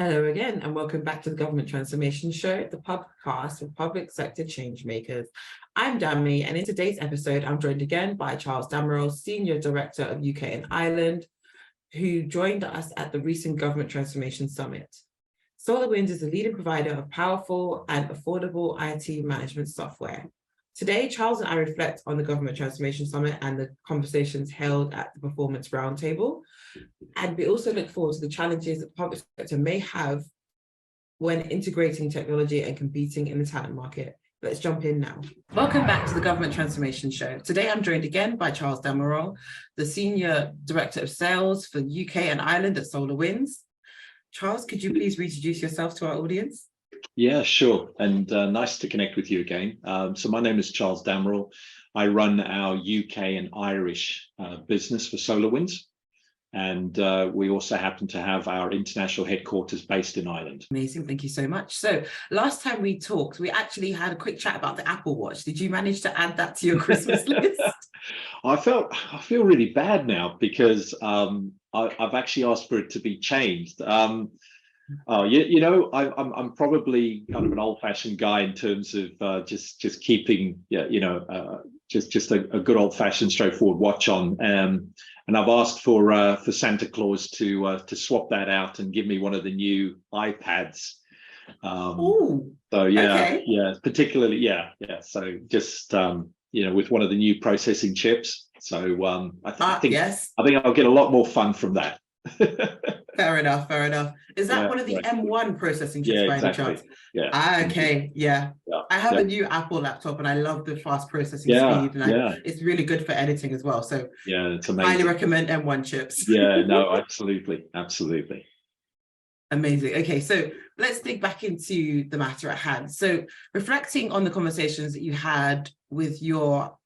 Hello again, and welcome back to the Government Transformation Show, the podcast for public sector change makers. I'm Dami, and in today's episode, I'm joined again by Charles Damerell, Senior Director of UK and Ireland, who joined us at the recent Government Transformation Summit. SolarWinds is a leading provider of powerful and affordable IT management software. Today, Charles and I reflect on the Government Transformation Summit and the conversations held at the Performance Roundtable. And we also look forward to the challenges that the public sector may have when integrating technology and competing in the talent market. Let's jump in now. Welcome back to the Government Transformation Show. Today, I'm joined again by Charles Damerell, the Senior Director of Sales for UK and Ireland at SolarWinds. Charles, could you please reintroduce yourself to our audience? Yeah, sure. And nice to connect with you again. So my name is Charles Damerell. I run our UK and Irish business for SolarWinds. And we also happen to have our international headquarters based in Ireland. Amazing, thank you so much. So last time we talked, we actually had a quick chat about the Apple Watch. Did you manage to add that to your Christmas list? I feel really bad now because I've actually asked for it to be changed. I'm probably kind of an old-fashioned guy in terms of just keeping, just a good old-fashioned straightforward watch on. And I've asked for Santa Claus to swap that out and give me one of the new iPads. Oh, so yeah, okay. yeah, particularly, yeah. So just with one of the new processing chips. So I think I'll get a lot more fun from that. Fair enough. Is that one of the M1 processing chips by any chance? Yeah. Okay. Yeah. I have a new Apple laptop and I love the fast processing speed. And it's really good for editing as well. So yeah, it's amazing. Highly recommend M1 chips. Yeah, no, absolutely. Amazing. Okay, so let's dig back into the matter at hand. So reflecting on the conversations that you had with your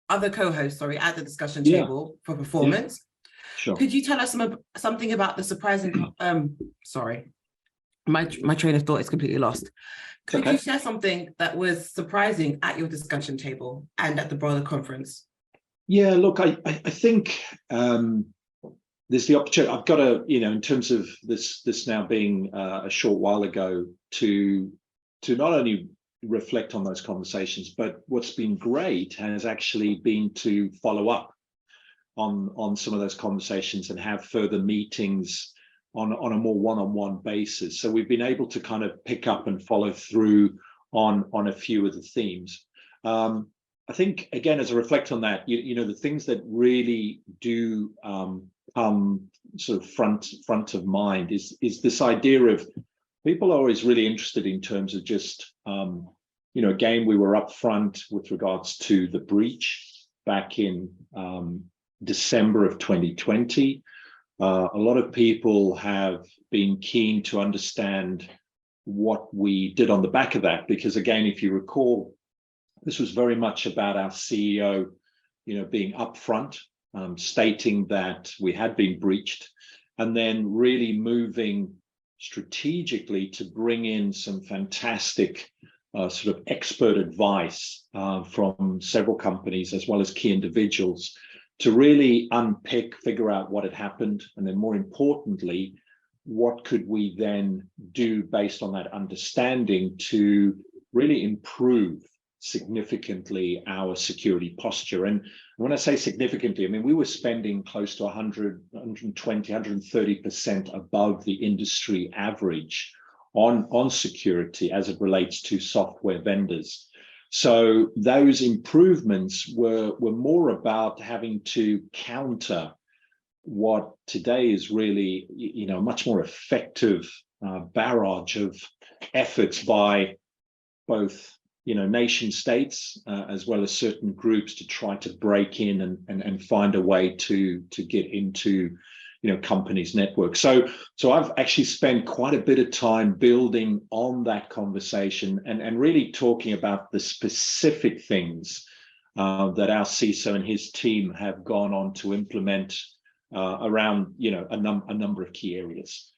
other co-host, at the discussion table for performance. Sure. Could you tell us something about the surprising, my train of thought is completely lost. Could you share something that was surprising at your discussion table and at the broader conference? Yeah, look, I think there's the opportunity. I've got in terms of this now being a short while ago, to not only reflect on those conversations, but what's been great has actually been to follow up on some of those conversations and have further meetings on a more one-on-one basis. So we've been able to kind of pick up and follow through on a few of the themes. I think, again, as I reflect on that, the things that really do come sort of front of mind is this idea of people are always really interested in terms of just, again, we were upfront with regards to the breach back in December of 2020. A lot of people have been keen to understand what we did on the back of that, because again, if you recall, this was very much about our CEO, being upfront, stating that we had been breached, and then really moving strategically to bring in some fantastic sort of expert advice from several companies as well as key individuals to really unpick, figure out what had happened, and then more importantly, what could we then do based on that understanding to really improve significantly our security posture. And when I say significantly, I mean, we were spending close to 100, 120, 130% above the industry average on security as it relates to software vendors. So those improvements were more about having to counter what today is really, a much more effective barrage of efforts by both, nation states as well as certain groups to try to break in and find a way to get into, companies' networks. So I've actually spent quite a bit of time building on that conversation and really talking about the specific things that our CISO and his team have gone on to implement around, a number of key areas.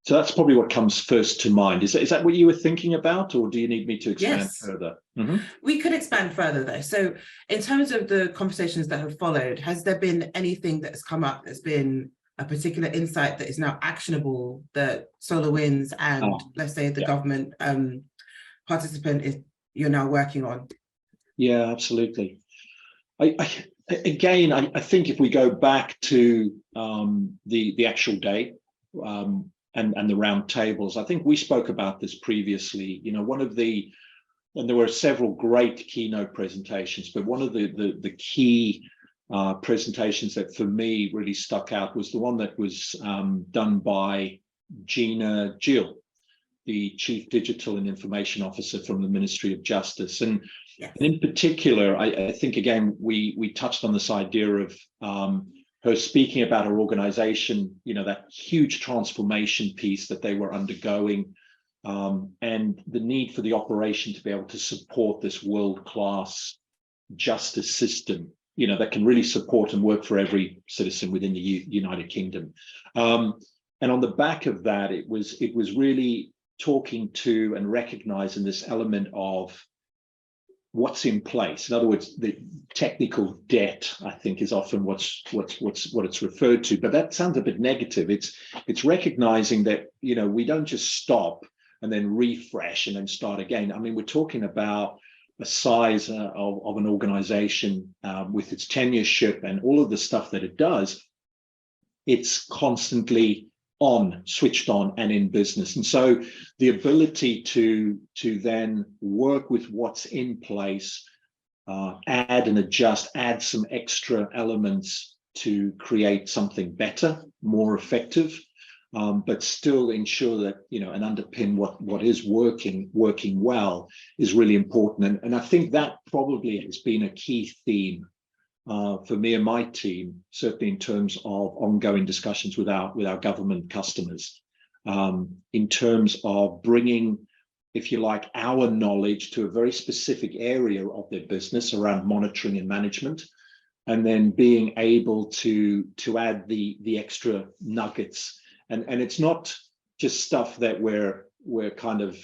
So that's probably what comes first to mind. Is that what you were thinking about, or do you need me to expand further? Mm-hmm. We could expand further though. So in terms of the conversations that have followed, has there been anything that's come up that's been a particular insight that is now actionable that SolarWinds and let's say the government participant is you're now working on? Yeah, absolutely. I think if we go back to the actual day and the roundtables, I think we spoke about this previously. You know, and there were several great keynote presentations, but one of the key presentations that for me really stuck out was the one that was done by Gina Gill, the Chief Digital and Information Officer from the Ministry of Justice. And in particular, I think, again, we touched on this idea of her speaking about her organization, you know, that huge transformation piece that they were undergoing, and the need for the operation to be able to support this world-class justice system, you know, that can really support and work for every citizen within the United Kingdom. And on the back of that, it was really talking to and recognizing this element of what's in place. In other words, the technical debt, I think, is often what it's referred to, but that sounds a bit negative. It's recognizing that, you know, we don't just stop and then refresh and then start again. I mean, we're talking about the size of an organization with its tenureship and all of the stuff that it does. It's constantly switched on and in business. And so the ability to then work with what's in place, add and adjust, add some extra elements to create something better, more effective, but still ensure that, you know, and underpin what is working well is really important. And I think that probably has been a key theme for me and my team, certainly in terms of ongoing discussions with our government customers, in terms of bringing, if you like, our knowledge to a very specific area of their business around monitoring and management, and then being able to add the extra nuggets. And it's not just stuff that we're kind of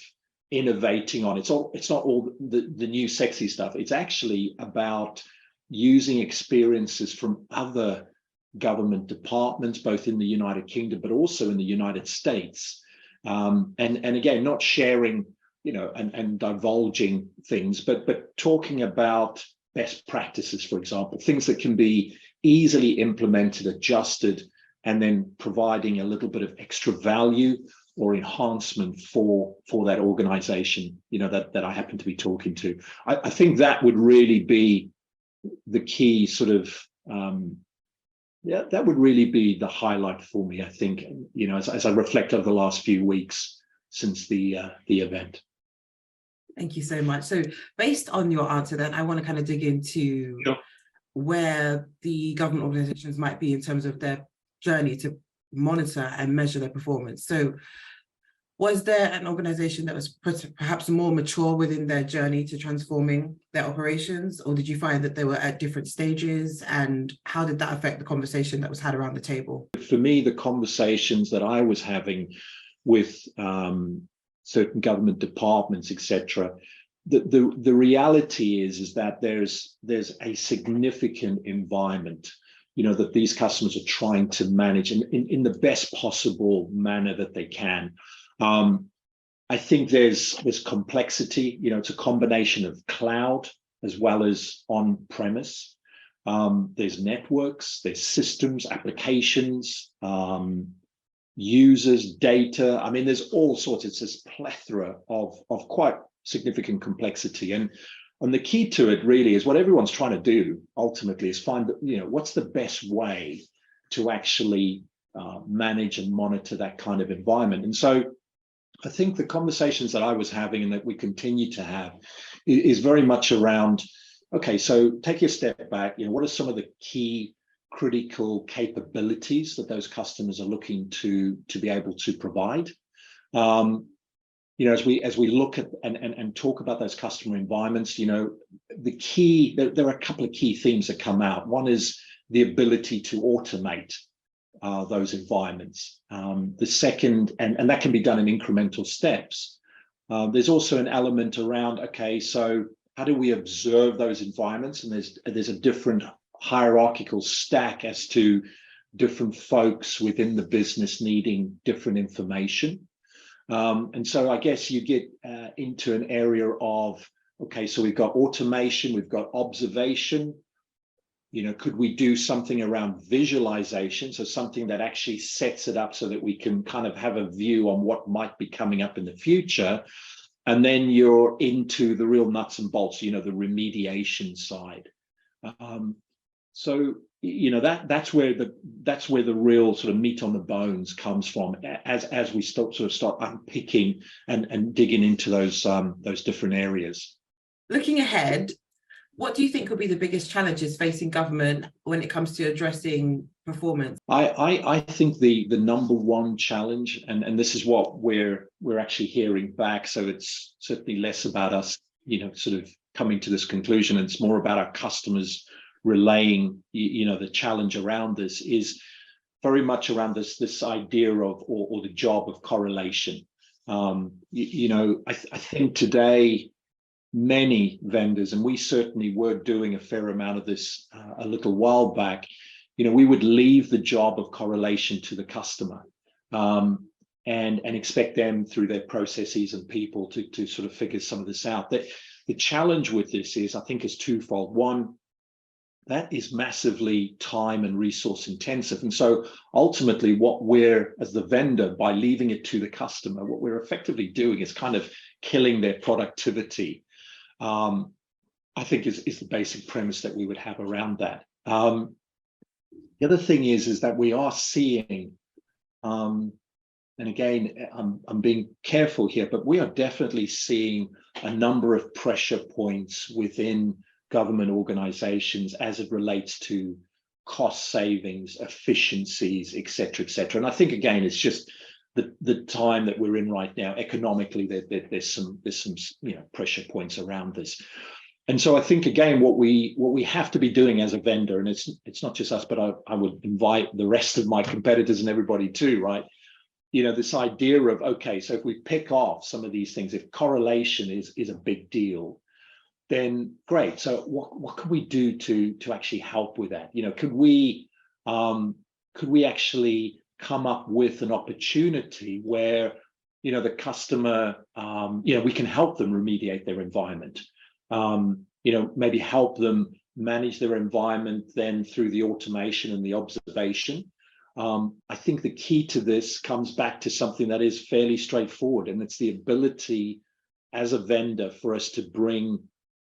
innovating on. It's not all the new sexy stuff. It's actually about using experiences from other government departments, both in the United Kingdom, but also in the United States. And again, not sharing, you know, and divulging things, but talking about best practices, for example, things that can be easily implemented, adjusted, and then providing a little bit of extra value or enhancement for that organization, you know, that I happen to be talking to. I think that would really be the key sort of, that would really be the highlight for me, I think, you know, as I reflect over the last few weeks since the event. Thank you so much. So based on your answer, then I want to kind of dig into where the government organizations might be in terms of their journey to monitor and measure their performance. So was there an organization that was perhaps more mature within their journey to transforming their operations, or did you find that they were at different stages, and how did that affect the conversation that was had around the table? For me, the conversations that I was having with certain government departments, etc., the reality is that there's a significant environment, you know, that these customers are trying to manage in the best possible manner that they can. I think there's complexity, you know, it's a combination of cloud as well as on-premise. There's networks, there's systems, applications, users, data. I mean, there's all sorts, it's this plethora of quite significant complexity. And the key to it really is what everyone's trying to do ultimately is find, you know, what's the best way to actually manage and monitor that kind of environment. And so I think the conversations that I was having and that we continue to have is very much around, okay, so take a step back, you know, what are some of the key critical capabilities that those customers are looking to be able to provide? You know, as we look at and talk about those customer environments, you know, there are a couple of key themes that come out. One is the ability to automate those environments. The second, and that can be done in incremental steps. There's also an element around, okay, so how do we observe those environments? And there's a different hierarchical stack as to different folks within the business needing different information. And so I guess you get into an area of, okay, so we've got automation, we've got observation. Could we do something around visualization? So something that actually sets it up so that we can kind of have a view on what might be coming up in the future. And then you're into the real nuts and bolts, the remediation side. So that's where the real sort of meat on the bones comes from as we start unpicking and digging into those different areas. Looking ahead, what do you think will be the biggest challenges facing government when it comes to addressing performance? I think the number one challenge, and this is what we're actually hearing back, so it's certainly less about us, sort of coming to this conclusion, and it's more about our customers relaying, the challenge around this is very much around this idea of or the job of correlation. I think today many vendors, and we certainly were doing a fair amount of this a little while back, we would leave the job of correlation to the customer and expect them through their processes and people to sort of figure some of this out. The challenge with this is, I think, is twofold. One, that is massively time and resource intensive. And so ultimately what we're, as the vendor, by leaving it to the customer, what we're effectively doing is kind of killing their productivity. I think is the basic premise that we would have around that. The other thing is that we are seeing, and again, I'm being careful here, but we are definitely seeing a number of pressure points within government organizations as it relates to cost savings, efficiencies, et cetera, et cetera. And I think, again, it's just the time that we're in right now. Economically, there's some pressure points around this. And so I think, again, what we have to be doing as a vendor, and it's not just us, but I would invite the rest of my competitors and everybody too, right? This idea of, okay, so if we pick off some of these things, if correlation is a big deal, then great. So what can we do to actually help with that? Could we actually come up with an opportunity where the customer, we can help them remediate their environment, maybe help them manage their environment then through the automation and the observation. I think the key to this comes back to something that is fairly straightforward, and it's the ability as a vendor for us to bring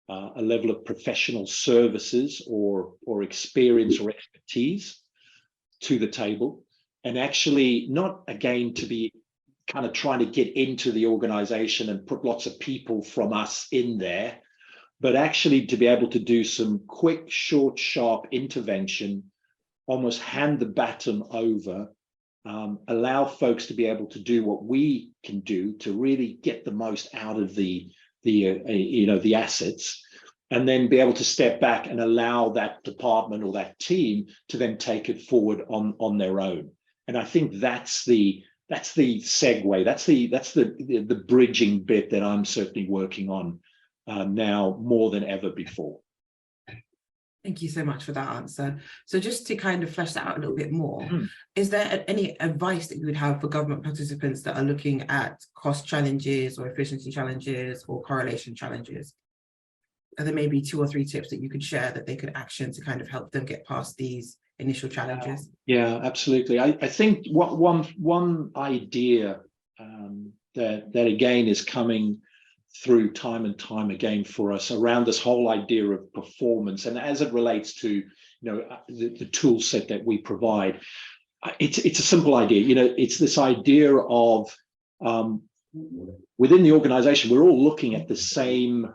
a level of professional services or experience or expertise to the table, and actually not, again, to be kind of trying to get into the organization and put lots of people from us in there, but actually to be able to do some quick, short, sharp intervention, almost hand the baton over, allow folks to be able to do what we can do to really get the most out of the assets, and then be able to step back and allow that department or that team to then take it forward on their own. And I think that's the segue, that's the bridging bit that I'm certainly working on now more than ever before. Thank you so much for that answer. So just to kind of flesh that out a little bit more, is there any advice that you would have for government participants that are looking at cost challenges or efficiency challenges or correlation challenges? Are there maybe 2 or 3 tips that you could share that they could action to kind of help them get past these initial challenges? Yeah, absolutely. I think one idea that again is coming through time and time again for us around this whole idea of performance, and as it relates to the tool set that we provide, it's a simple idea. It's this idea of within the organization, we're all looking at the same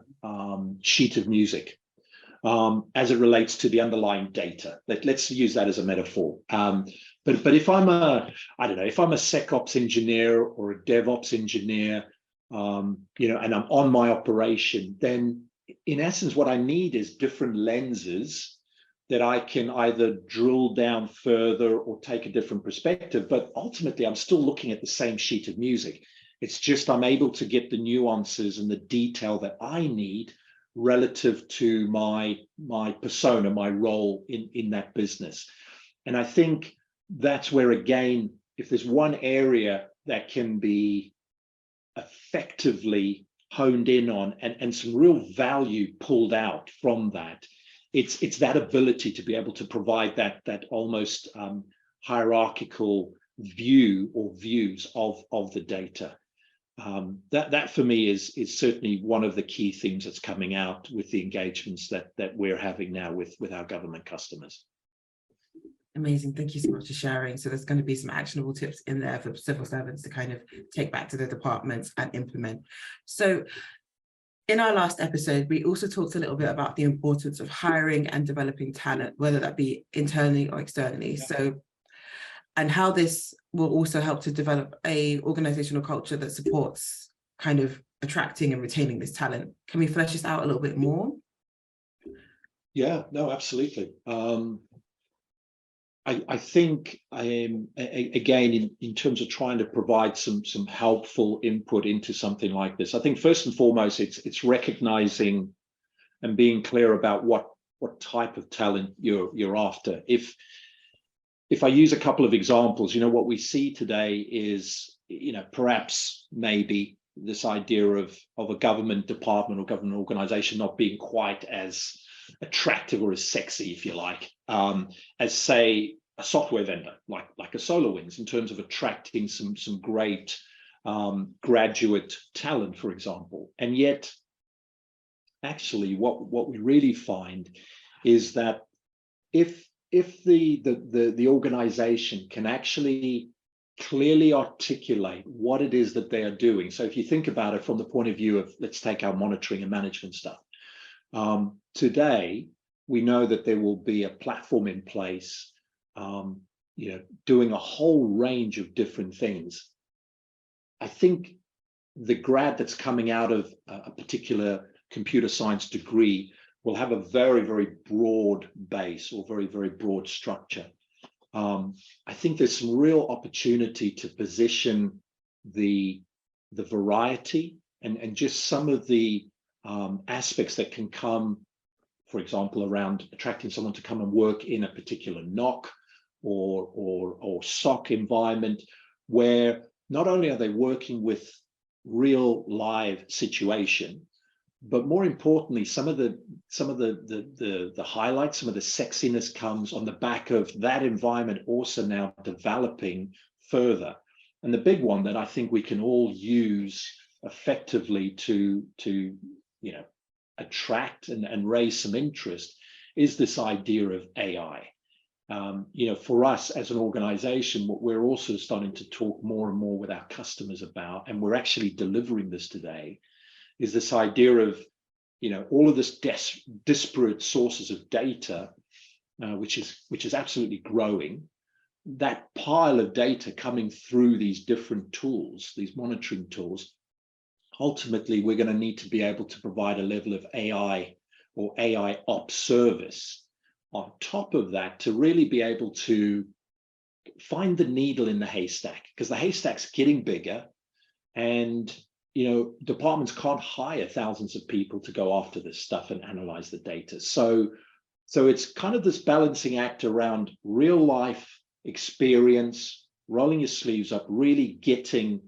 sheet of music as it relates to the underlying data. Let's use that as a metaphor. But if I'm a SecOps engineer or a DevOps engineer, and I'm on my operation, then in essence, what I need is different lenses that I can either drill down further or take a different perspective. But ultimately, I'm still looking at the same sheet of music. It's just I'm able to get the nuances and the detail that I need relative to my persona, my role in that business. And I think that's where, again, if there's one area that can be effectively honed in on and some real value pulled out from that, it's that ability to be able to provide that almost hierarchical view or views of the data. That for me is certainly one of the key themes that's coming out with the engagements that we're having now with our government customers. Amazing. Thank you so much for sharing. So there's going to be some actionable tips in there for civil servants to kind of take back to their departments and implement. So in our last episode, we also talked a little bit about the importance of hiring and developing talent, whether that be internally or externally. Yeah. So, and how this will also help to develop a organizational culture that supports kind of attracting and retaining this talent. Can we flesh this out a little bit more? Yeah, no, absolutely. I think again, in terms of trying to provide some helpful input into something like this, I think first and foremost, it's recognizing and being clear about what type of talent you're after. If I use a couple of examples, what we see today is, perhaps maybe this idea of a government department or government organization not being quite as attractive or as sexy, if you like, as say a software vendor like a SolarWinds, in terms of attracting some great graduate talent, for example. And yet, actually, what we really find is that if the organization can actually clearly articulate what it is that they are doing. So if you think about it from the point of view of, let's take our monitoring and management stuff. Today, we know that there will be a platform in place, doing a whole range of different things. I think the grad that's coming out of a particular computer science degree will have a very, very broad base or very, very broad structure. I think there's some real opportunity to position the variety and just some of the aspects that can come, for example, around attracting someone to come and work in a particular NOC or SOC environment, where not only are they working with real live situation, but more importantly, some of the highlights, some of the sexiness comes on the back of that environment also now developing further. And the big one that I think we can all use effectively to attract and raise some interest is this idea of AI. For us as an organization, what we're also starting to talk more and more with our customers about, and we're actually delivering this today, is this idea of, all of this disparate sources of data, which is absolutely growing. That pile of data coming through these different tools, these monitoring tools, ultimately we're going to need to be able to provide a level of AI or AI ops service on top of that to really be able to find the needle in the haystack, because the haystack's getting bigger, and departments can't hire thousands of people to go after this stuff and analyze the data. So it's kind of this balancing act around real life experience, rolling your sleeves up, really getting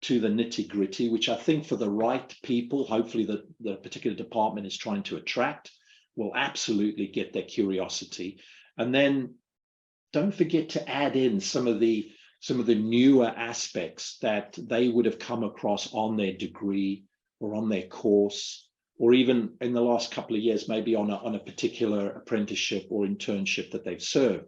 to the nitty gritty, which I think for the right people, hopefully the particular department is trying to attract, will absolutely get their curiosity. And then don't forget to add in some of the newer aspects that they would have come across on their degree or on their course, or even in the last couple of years, maybe on a particular apprenticeship or internship that they've served,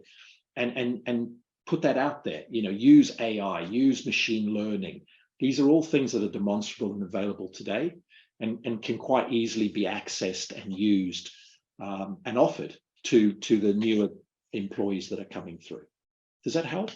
and put that out there. Use AI, use machine learning. These are all things that are demonstrable and available today, and can quite easily be accessed and used and offered to the newer employees that are coming through. Does that help?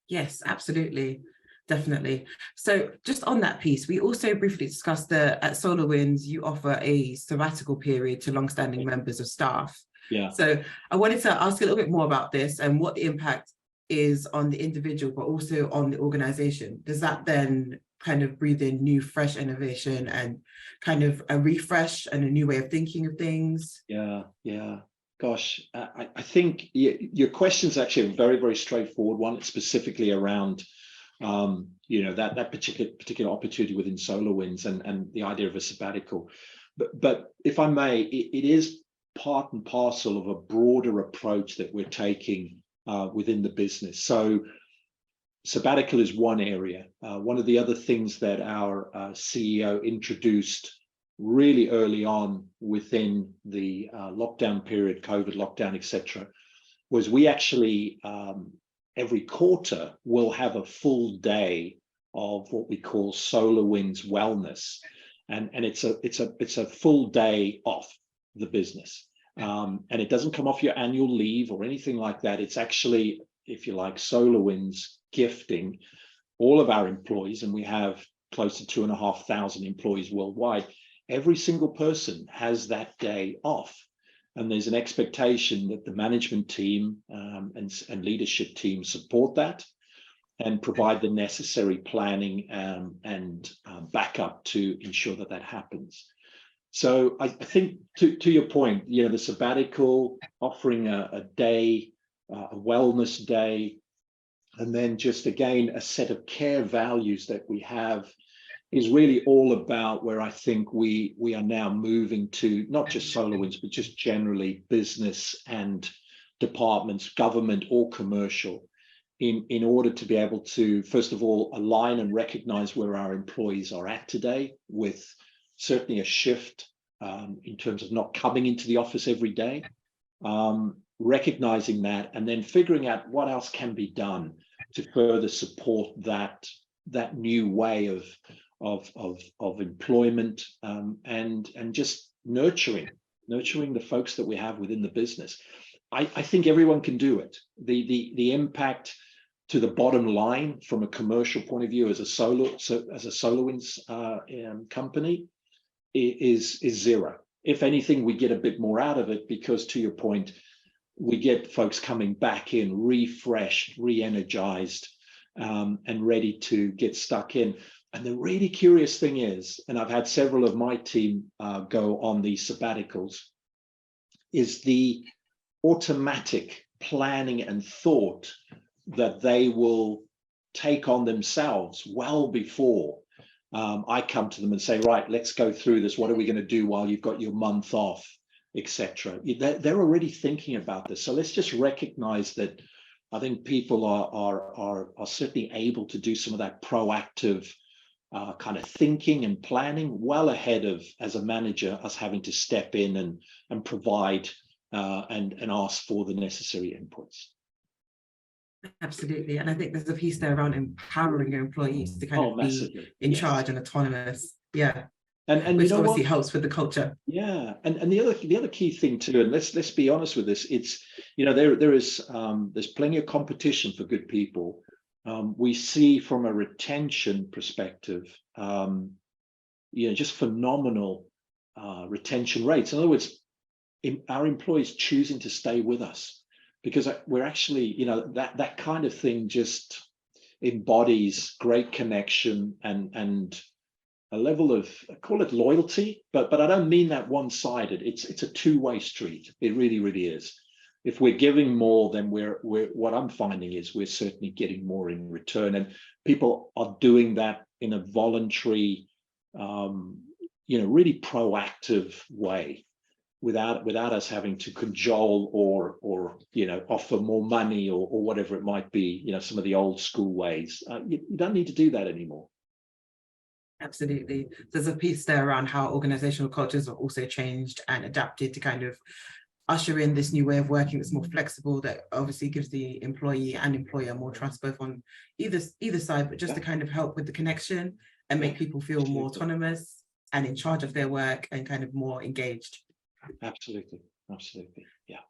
Yes, absolutely. Definitely. So just on that piece, we also briefly discussed that at SolarWinds, you offer a sabbatical period to long-standing members of staff. Yeah. So I wanted to ask you a little bit more about this and what the impact is on the individual, but also on the organization. Does that then kind of breathe in new, fresh innovation and kind of a refresh and a new way of thinking of things? Yeah. Gosh, I think your question is actually a very, very straightforward one. It's specifically around, that particular opportunity within SolarWinds and the idea of a sabbatical. But if I may, it is part and parcel of a broader approach that we're taking within the business. So sabbatical is one area. One of the other things that our CEO introduced really early on within the lockdown period, COVID lockdown, etc., was we actually every quarter will have a full day of what we call SolarWinds Wellness, and it's a full day off the business, and it doesn't come off your annual leave or anything like that. It's actually, if you like, SolarWinds gifting all of our employees, and we have close to 2,500 employees worldwide. Every single person has that day off, and there's an expectation that the management team and leadership team support that and provide the necessary planning and backup to ensure that that happens. So I think to your point, the sabbatical, offering a day, a wellness day, and then just again a set of care values that we have is really all about where I think we are now moving to, not just SolarWinds, but just generally business and departments, government or commercial, in order to be able to, first of all, align and recognize where our employees are at today, with certainly a shift in terms of not coming into the office every day, recognizing that, and then figuring out what else can be done to further support that new way of employment, and just nurturing the folks that we have within the business. I think everyone can do it. The impact to the bottom line from a commercial point of view as a SolarWinds company is zero. If anything, we get a bit more out of it, because to your point, we get folks coming back in refreshed, re-energized, and ready to get stuck in. And the really curious thing is, and I've had several of my team go on these sabbaticals, is the automatic planning and thought that they will take on themselves well before I come to them and say, right, let's go through this. What are we going to do while you've got your month off, etc. They're already thinking about this. So let's just recognize that I think people are certainly able to do some of that proactive kind of thinking and planning well ahead of, as a manager, us having to step in and provide and ask for the necessary inputs. Absolutely. And I think there's a piece there around empowering your employees to kind of be in charge and autonomous. Yeah. And which obviously helps with the culture. Yeah. And the other key thing too, and let's be honest with this, it's, there's plenty of competition for good people. We see from a retention perspective, just phenomenal retention rates. In other words, our employees choosing to stay with us, because we're actually, that kind of thing just embodies great connection and a level of, I call it loyalty, but I don't mean that one-sided. It's a two-way street. It really, really is. If we're giving more, then we're what I'm finding is we're certainly getting more in return, and people are doing that in a voluntary, really proactive way, without us having to cajole or offer more money or whatever it might be. Some of the old school ways. You don't need to do that anymore. Absolutely. There's a piece there around how organizational cultures have also changed and adapted to kind of usher in this new way of working that's more flexible, that obviously gives the employee and employer more trust, both on either side, but just to kind of help with the connection and make people feel more autonomous and in charge of their work and kind of more engaged. Absolutely. Yeah.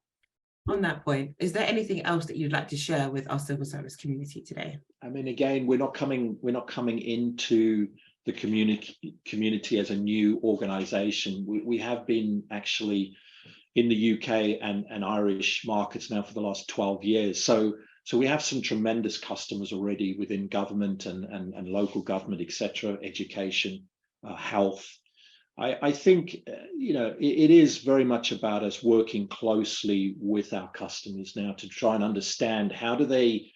On that point, is there anything else that you'd like to share with our civil service community today? I mean, again, we're not coming into the community as a new organization. We have been actually in the UK and Irish markets now for the last 12 years. So we have some tremendous customers already within government and local government, etc., education, health. I think, it is very much about us working closely with our customers now to try and understand how do they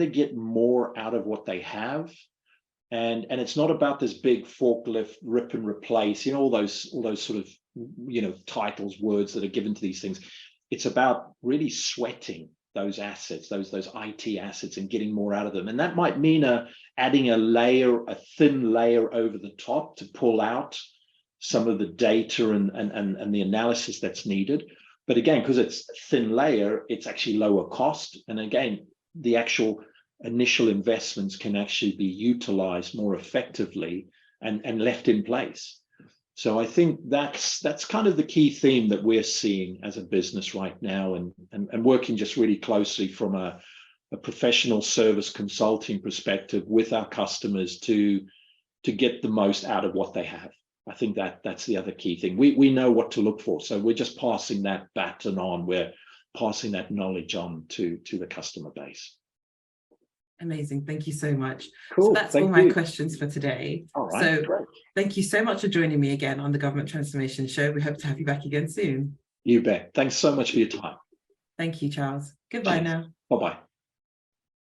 get more out of what they have. And it's not about this big forklift, rip and replace, all those sort of, titles, words that are given to these things. It's about really sweating those assets, those IT assets, and getting more out of them. And that might mean adding a thin layer over the top to pull out some of the data and the analysis that's needed. But again, because it's a thin layer, it's actually lower cost. And again, the actual initial investments can actually be utilized more effectively and left in place. So I think that's kind of the key theme that we're seeing as a business right now, and working just really closely from a professional service consulting perspective with our customers to get the most out of what they have. I think that's the other key thing. We know what to look for, so we're just passing that baton on. We're passing that knowledge on to the customer base. Amazing. Thank you so much. Cool. So that's all my questions for today. All right, so great. Thank you so much for joining me again on the Government Transformation Show. We hope to have you back again soon. You bet. Thanks so much for your time. Thank you, Charles. Goodbye Cheers. now. Bye-bye.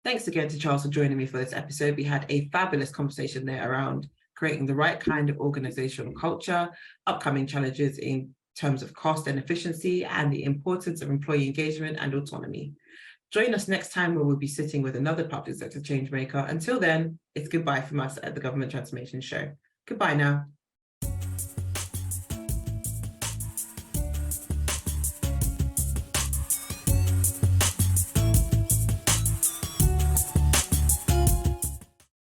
Thanks again to Charles for joining me for this episode. We had a fabulous conversation there around creating the right kind of organizational culture, upcoming challenges in terms of cost and efficiency, and the importance of employee engagement and autonomy. Join us next time where we'll be sitting with another public sector change maker. Until then, it's goodbye from us at the Government Transformation Show. Goodbye now.